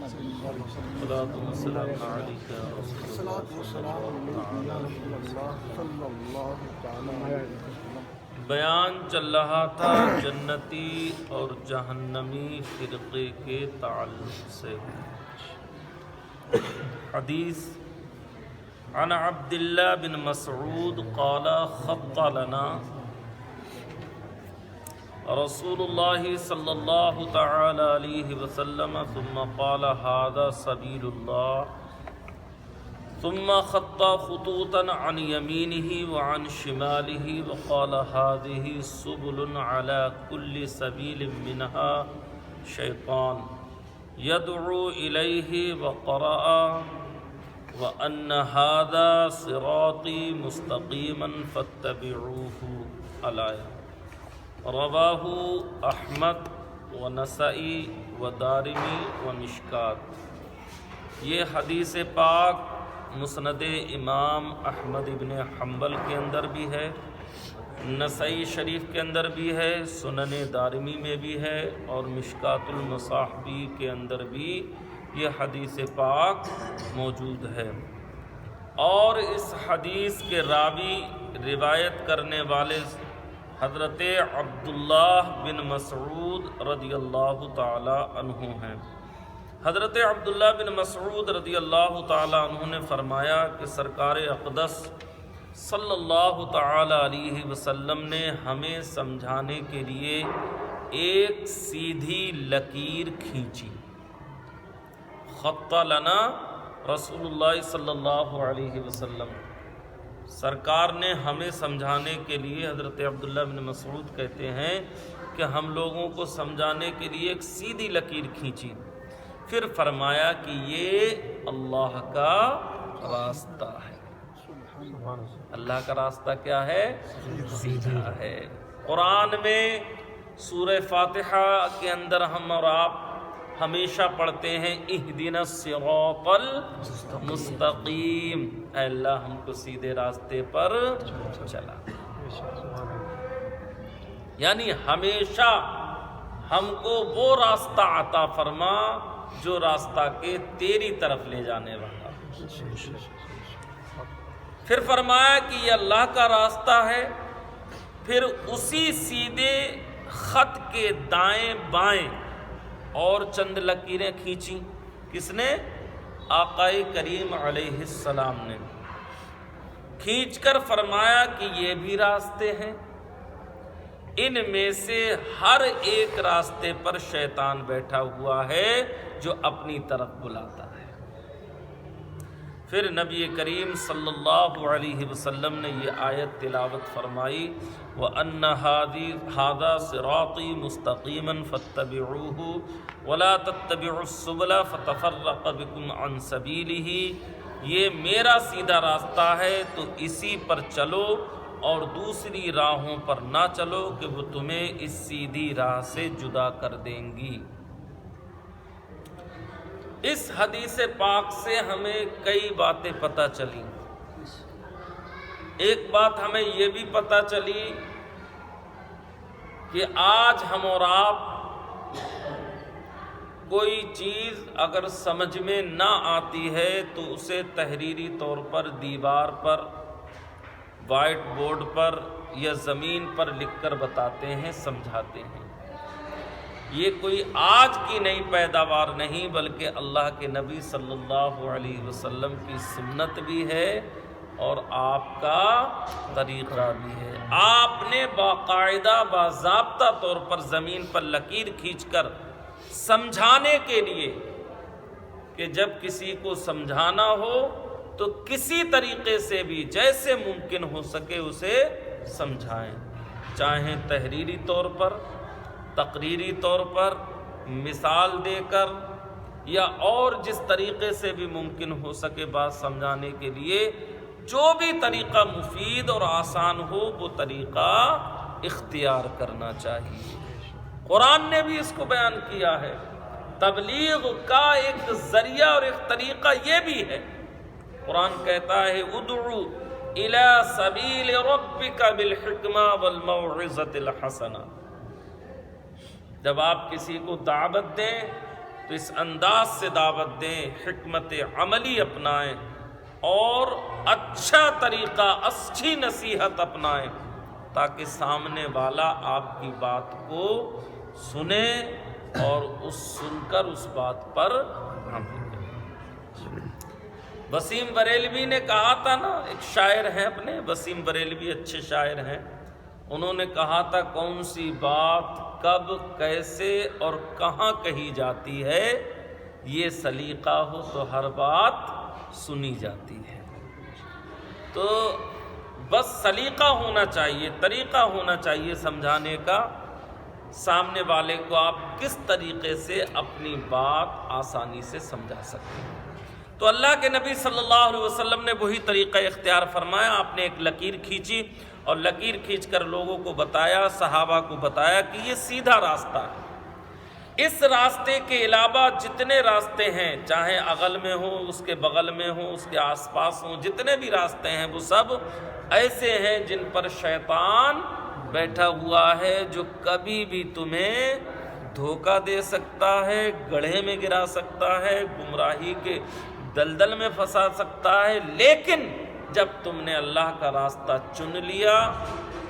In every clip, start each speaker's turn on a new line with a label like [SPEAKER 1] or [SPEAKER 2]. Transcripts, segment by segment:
[SPEAKER 1] الصلاة والسلام عليك يا رسول الله. بیان چل رہا تھا جنتی اور جہنمی فرقے کے تعلق سے. حدیث عن عبد اللہ بن مسعود قال خط لنا رسول اللہ صلی اللہ تعالی علیہ وسلم ثم قال هذا سبیل اللہ ثم خط خطوطا عن يمينه وعن شماله وقال هذه سبل على كل سبيل منها شيطان يدعو إليه وقرأ وأن هذا صراطي مستقيما فاتبعوه الآية. رواہ احمد و نسائی و دارمی و مشکات. یہ حدیث پاک مسند امام احمد ابن حنبل کے اندر بھی ہے، نسائی شریف کے اندر بھی ہے، سنن دارمی میں بھی ہے اور مشکات المصاحبی کے اندر بھی یہ حدیث پاک موجود ہے. اور اس حدیث کے راوی روایت کرنے والے حضرت عبداللہ بن مسعود رضی اللہ تعالی عنہ ہیں. حضرت عبداللہ بن مسعود رضی اللہ تعالی عنہ نے فرمایا کہ سرکار اقدس صلی اللہ تعالی علیہ وسلم نے ہمیں سمجھانے کے لیے ایک سیدھی لکیر کھینچی. خط لنا رسول اللہ صلی اللہ علیہ وسلم، سرکار نے ہمیں سمجھانے کے لیے، حضرت عبداللہ بن مسعود کہتے ہیں کہ ہم لوگوں کو سمجھانے کے لیے ایک سیدھی لکیر کھینچی. پھر فرمایا کہ یہ اللہ کا راستہ ہے. اللہ کا راستہ کیا ہے؟ سیدھا ہے. قرآن میں سورہ فاتحہ کے اندر ہم اور آپ ہمیشہ پڑھتے ہیں اہدنا الصراط المستقیم، اے اللہ ہم کو سیدھے راستے پر چلا. یعنی ہمیشہ ہم کو وہ راستہ عطا فرما جو راستہ کے تیری طرف لے جانے والا. پھر فرمایا کہ یہ اللہ کا راستہ ہے. پھر اسی سیدھے خط کے دائیں بائیں اور چند لکیریں کھینچیں. کس نے؟ آقائے کریم علیہ السلام نے. کھینچ کر فرمایا کہ یہ بھی راستے ہیں، ان میں سے ہر ایک راستے پر شیطان بیٹھا ہوا ہے جو اپنی طرف بلاتا ہے. پھر نبی کریم صلی اللہ علیہ وسلم نے یہ آیت تلاوت فرمائی وَأَنَّ هَذَا صِرَاطِي مُسْتَقِيمًا فَاتَّبِعُوهُ وَلَا تَتَّبِعُوا السُّبُلَ فَتَفَرَّقَ بِكُمْ عَنْ سَبِيلِهِ. یہ میرا سیدھا راستہ ہے تو اسی پر چلو اور دوسری راہوں پر نہ چلو کہ وہ تمہیں اس سیدھی راہ سے جدا کر دیں گی. اس حدیث پاک سے ہمیں کئی باتیں پتہ چلی. ایک بات ہمیں یہ بھی پتہ چلی کہ آج ہم اور آپ کوئی چیز اگر سمجھ میں نہ آتی ہے تو اسے تحریری طور پر دیوار پر، وائٹ بورڈ پر یا زمین پر لکھ کر بتاتے ہیں، سمجھاتے ہیں. یہ کوئی آج کی نئی پیداوار نہیں بلکہ اللہ کے نبی صلی اللہ علیہ وسلم کی سنت بھی ہے اور آپ کا طریقہ بھی ہے. آپ نے باقاعدہ باضابطہ طور پر زمین پر لکیر کھینچ کر سمجھانے کے لیے کہ جب کسی کو سمجھانا ہو تو کسی طریقے سے بھی جیسے ممکن ہو سکے اسے سمجھائیں، چاہے تحریری طور پر، تقریری طور پر، مثال دے کر، یا اور جس طریقے سے بھی ممکن ہو سکے بات سمجھانے کے لیے. جو بھی طریقہ مفید اور آسان ہو وہ طریقہ اختیار کرنا چاہیے. قرآن نے بھی اس کو بیان کیا ہے. تبلیغ کا ایک ذریعہ اور ایک طریقہ یہ بھی ہے. قرآن کہتا ہے ادعو الی سبیل ربک بالحکمہ والموعظۃ الحسنہ. جب آپ کسی کو دعوت دیں تو اس انداز سے دعوت دیں، حکمت عملی اپنائیں اور اچھا طریقہ، اچھی نصیحت اپنائیں تاکہ سامنے والا آپ کی بات کو سنے اور سن کر اس بات پر عمل کرے۔ وسیم بریلوی نے کہا تھا نا، ایک شاعر ہیں اپنے، وسیم بریلوی اچھے شاعر ہیں، انہوں نے کہا تھا کون سی بات کب، کیسے اور کہاں کہی جاتی ہے، یہ سلیقہ ہو تو ہر بات سنی جاتی ہے۔ تو بس سلیقہ ہونا چاہیے، طریقہ ہونا چاہیے سمجھانے کا، سامنے والے کو آپ کس طریقے سے اپنی بات آسانی سے سمجھا سکتے ہیں۔ تو اللہ کے نبی صلی اللہ علیہ وسلم نے وہی طریقہ اختیار فرمایا، آپ نے ایک لکیر کھینچی اور لکیر کھینچ کر لوگوں کو بتایا، صحابہ کو بتایا کہ یہ سیدھا راستہ ہے، اس راستے کے علاوہ جتنے راستے ہیں، چاہے اغل میں ہوں، اس کے بغل میں ہوں، اس کے آس پاس ہوں، جتنے بھی راستے ہیں وہ سب ایسے ہیں جن پر شیطان بیٹھا ہوا ہے، جو کبھی بھی تمہیں دھوکہ دے سکتا ہے، گڑھے میں گرا سکتا ہے، گمراہی کے دلدل میں پھنسا سکتا ہے۔ لیکن جب تم نے اللہ کا راستہ چن لیا،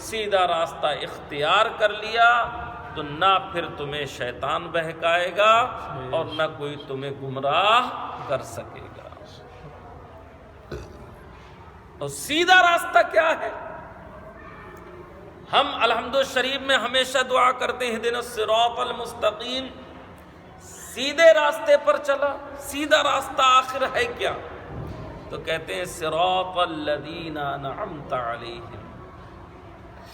[SPEAKER 1] سیدھا راستہ اختیار کر لیا، تو نہ پھر تمہیں شیطان بہکائے گا اور نہ کوئی تمہیں گمراہ کر سکے گا۔ اور سیدھا راستہ کیا ہے؟ ہم الحمد شریف میں ہمیشہ دعا کرتے ہیں اہدنا الصراط المستقیم، سیدھے راستے پر چلا۔ سیدھا راستہ آخر ہے کیا؟ تو کہتے ہیں صراط الذین انعمت علیہم،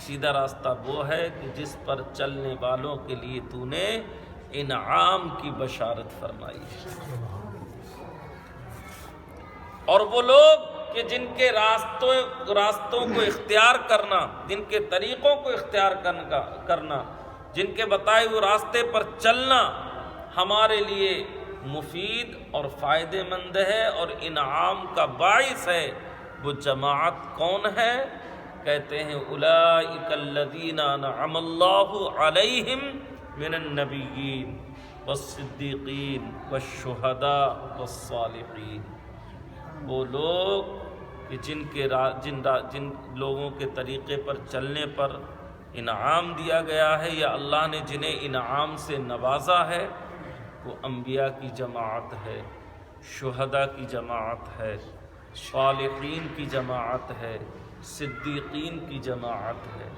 [SPEAKER 1] سیدھا راستہ وہ ہے کہ جس پر چلنے والوں کے لیے تو نے انعام کی بشارت فرمائی ہے، اور وہ لوگ کہ جن کے راستوں کو اختیار کرنا، جن کے طریقوں کو اختیار کرنا، جن کے بتائے ہوئے راستے پر چلنا ہمارے لیے مفید اور فائدہ مند ہے اور انعام کا باعث ہے، وہ جماعت کون ہے؟ کہتے ہیں اولئک الذین انعم اللہ علیہم من النبیین والصدیقین والشہداء والصالحین، وہ لوگ کہ جن لوگوں کے طریقے پر چلنے پر انعام دیا گیا ہے، یا اللہ نے جنہیں انعام سے نوازا ہے، وہ انبیاء کی جماعت ہے، شہداء کی جماعت ہے، صالحین کی جماعت ہے، صدیقین کی جماعت ہے۔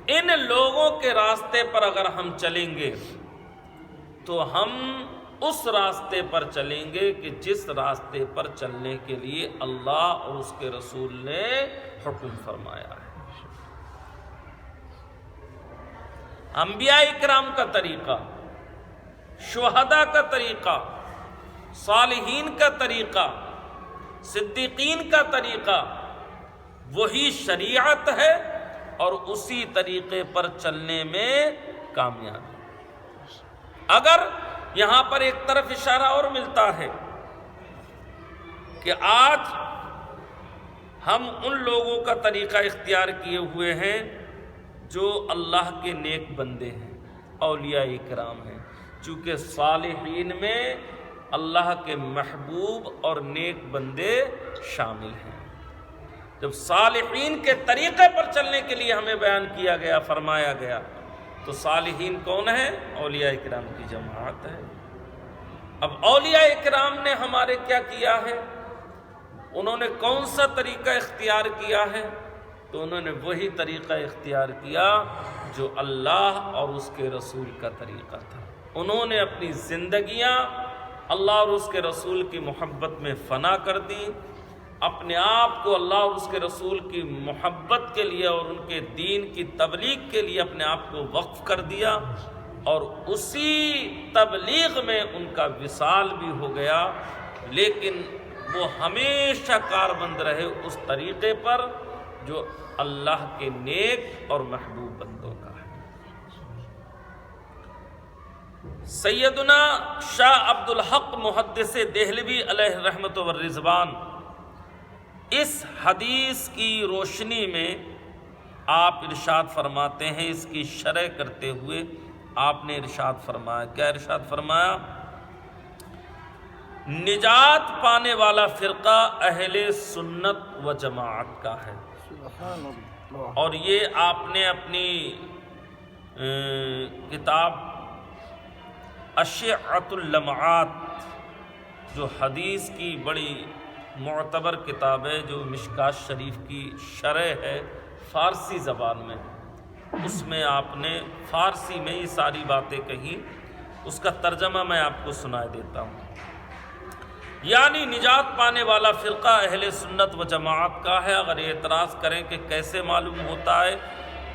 [SPEAKER 1] ان لوگوں کے راستے پر اگر ہم چلیں گے تو ہم اس راستے پر چلیں گے کہ جس راستے پر چلنے کے لیے اللہ اور اس کے رسول نے حکم فرمایا ہے۔ انبیاء اکرام کا طریقہ، شہداء کا طریقہ، صالحین کا طریقہ، صدیقین کا طریقہ وہی شریعت ہے، اور اسی طریقے پر چلنے میں کامیابی۔ اگر یہاں پر ایک طرف اشارہ اور ملتا ہے کہ آج ہم ان لوگوں کا طریقہ اختیار کیے ہوئے ہیں جو اللہ کے نیک بندے ہیں، اولیاء اکرام ہیں، چونکہ صالحین میں اللہ کے محبوب اور نیک بندے شامل ہیں۔ جب صالحین کے طریقے پر چلنے کے لیے ہمیں بیان کیا گیا، فرمایا گیا، تو صالحین کون ہیں؟ اولیاء اکرام کی جماعت ہے۔ اب اولیاء اکرام نے ہمارے کیا کیا ہے؟ انہوں نے کون سا طریقہ اختیار کیا ہے؟ تو انہوں نے وہی طریقہ اختیار کیا جو اللہ اور اس کے رسول کا طریقہ تھا۔ انہوں نے اپنی زندگیاں اللہ اور اس کے رسول کی محبت میں فنا کر دی، اپنے آپ کو اللہ اور اس کے رسول کی محبت کے لیے اور ان کے دین کی تبلیغ کے لیے اپنے آپ کو وقف کر دیا، اور اسی تبلیغ میں ان کا وصال بھی ہو گیا، لیکن وہ ہمیشہ کاربند رہے اس طریقے پر جو اللہ کے نیک اور محبوب بندوں کا ہے۔ سیدنا شاہ عبد الحق محدث دہلوی علیہ رحمت و رضوان اس حدیث کی روشنی میں آپ ارشاد فرماتے ہیں، اس کی شرح کرتے ہوئے آپ نے ارشاد فرمایا، کیا ارشاد فرمایا؟ نجات پانے والا فرقہ اہل سنت و جماعت کا ہے۔ اور یہ آپ نے اپنی کتاب اشعۃ اللمعات، جو حدیث کی بڑی معتبر کتاب ہے، جو مشکات شریف کی شرح ہے فارسی زبان میں، اس میں آپ نے فارسی میں یہ ساری باتیں کہی، اس کا ترجمہ میں آپ کو سنا دیتا ہوں۔ یعنی نجات پانے والا فرقہ اہل سنت و جماعت کا ہے۔ اگر اعتراض کریں کہ کیسے معلوم ہوتا ہے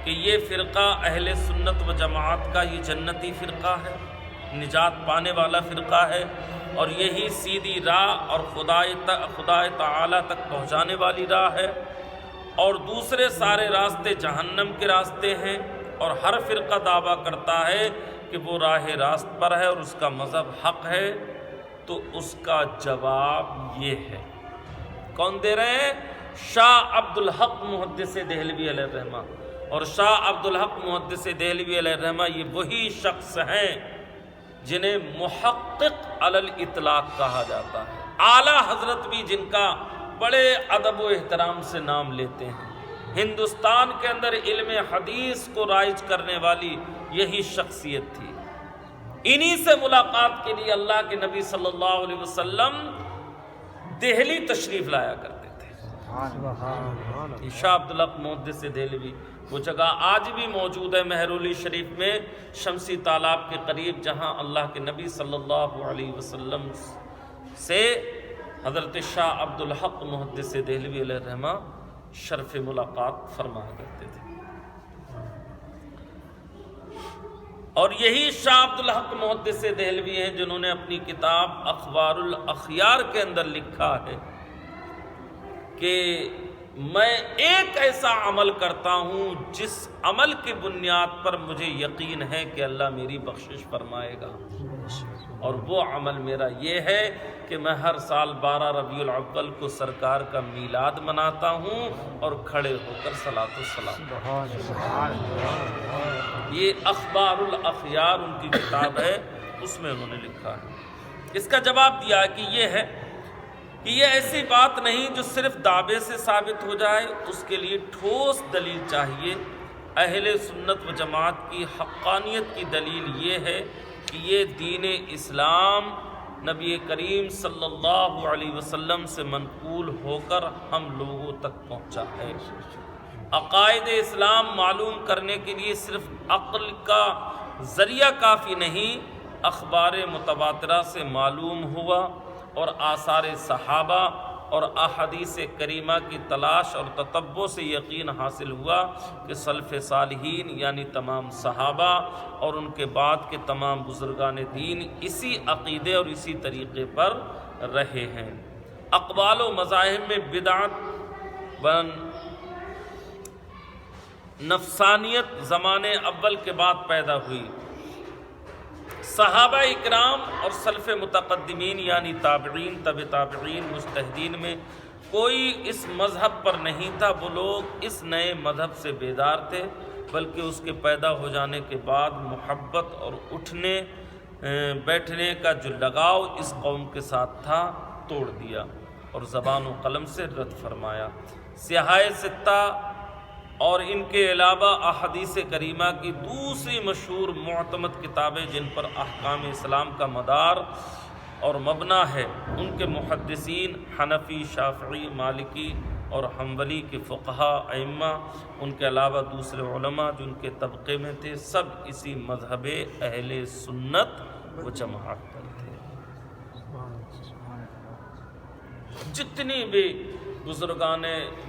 [SPEAKER 1] کہ یہ فرقہ اہل سنت و جماعت کا، یہ جنتی فرقہ ہے، نجات پانے والا فرقہ ہے، اور یہی سیدھی راہ اور خدا تعالی تک پہنچانے والی راہ ہے، اور دوسرے سارے راستے جہنم کے راستے ہیں، اور ہر فرقہ دعویٰ کرتا ہے کہ وہ راہ راست پر ہے اور اس کا مذہب حق ہے، تو اس کا جواب یہ ہے۔ کون دے رہے ہیں؟ شاہ عبد الحق محدث دہلوی علیہ الرحمہ۔ اور شاہ عبد الحق محدث دہلوی علیہ الرحمہ یہ وہی شخص ہیں جنہیں محقق علی الاطلاق کہا جاتا ہے، اعلیٰ حضرت بھی جن کا بڑے ادب و احترام سے نام لیتے ہیں۔ ہندوستان کے اندر علم حدیث کو رائج کرنے والی یہی شخصیت تھی۔ انہی سے ملاقات کے لیے اللہ کے نبی صلی اللہ علیہ وسلم دہلی تشریف لایا کرتے تھے۔ شاہ عبد الحق محدث دہلوی، وہ جگہ آج بھی موجود ہے مہرولی شریف میں، شمسی تالاب کے قریب، جہاں اللہ کے نبی صلی اللہ علیہ وسلم سے حضرت شاہ عبد الحق محدث دہلوی علیہ الرحمہ شرف ملاقات فرمایا کرتے تھے۔ اور یہی شاہ عبد الحق محدث دہلوی ہیں جنہوں نے اپنی کتاب اخبار الاخیار کے اندر لکھا ہے کہ میں ایک ایسا عمل کرتا ہوں جس عمل کی بنیاد پر مجھے یقین ہے کہ اللہ میری بخشش فرمائے گا، اور وہ عمل میرا یہ ہے کہ میں ہر سال 12 ربیع الاول کو سرکار کا میلاد مناتا ہوں اور کھڑے ہو کر صلاۃ السلام۔ یہ اخبار الاخیار ان کی کتاب ہے، اس میں انہوں نے لکھا ہے۔ اس کا جواب دیا کہ یہ ہے کہ یہ ایسی بات نہیں جو صرف دعوے سے ثابت ہو جائے، اس کے لیے ٹھوس دلیل چاہیے۔ اہل سنت و جماعت کی حقانیت کی دلیل یہ ہے کہ یہ دین اسلام نبی کریم صلی اللہ علیہ وسلم سے منقول ہو کر ہم لوگوں تک پہنچا ہے۔ عقائد اسلام معلوم کرنے کے لیے صرف عقل کا ذریعہ کافی نہیں، اخبار متواترہ سے معلوم ہوا، اور آثار صحابہ اور احادیث کریمہ کی تلاش اور تتبع سے یقین حاصل ہوا کہ سلف صالحین یعنی تمام صحابہ اور ان کے بعد کے تمام بزرگان دین اسی عقیدے اور اسی طریقے پر رہے ہیں۔ اقوال و مذاہب میں بدعت بن نفسانیت زمانے اول کے بعد پیدا ہوئی۔ صحابہ اکرام اور سلف متقدمین یعنی تابعین، تبع تابعین، مجتہدین میں کوئی اس مذہب پر نہیں تھا، وہ لوگ اس نئے مذہب سے بیدار تھے، بلکہ اس کے پیدا ہو جانے کے بعد محبت اور اٹھنے بیٹھنے کا جو لگاؤ اس قوم کے ساتھ تھا توڑ دیا اور زبان و قلم سے رد فرمایا۔ سیاحِ ستہ اور ان کے علاوہ احادیث کریمہ کی دوسری مشہور معتمد کتابیں جن پر احکام اسلام کا مدار اور مبنی ہے، ان کے محدثین حنفی، شافعی، مالکی اور حنبلی کے فقہا ائمہ، ان کے علاوہ دوسرے علماء جو ان کے طبقے میں تھے، سب اسی مذہب اہل سنت و جماعت پر تھے۔ جتنی بھی بزرگان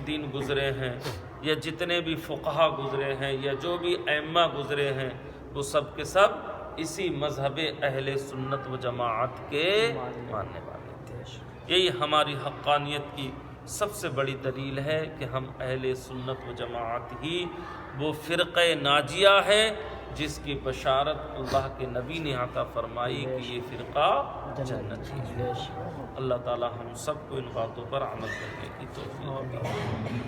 [SPEAKER 1] دین گزرے ہیں یا جتنے بھی فقہا گزرے ہیں یا جو بھی ائمہ گزرے ہیں، وہ سب کے سب اسی مذہب اہل سنت و جماعت کے ماننے والے تھے۔ یہی ہماری حقانیت کی سب سے بڑی دلیل ہے کہ ہم اہل سنت و جماعت ہی وہ فرقہ ناجیہ ہے جس کی بشارت اللہ کے نبی نے عطا فرمائی کہ یہ فرقہ جنتی ہے۔ اللہ تعالی ہم سب کو ان باتوں پر عمل کرنے کی توفیق عطا فرمائے۔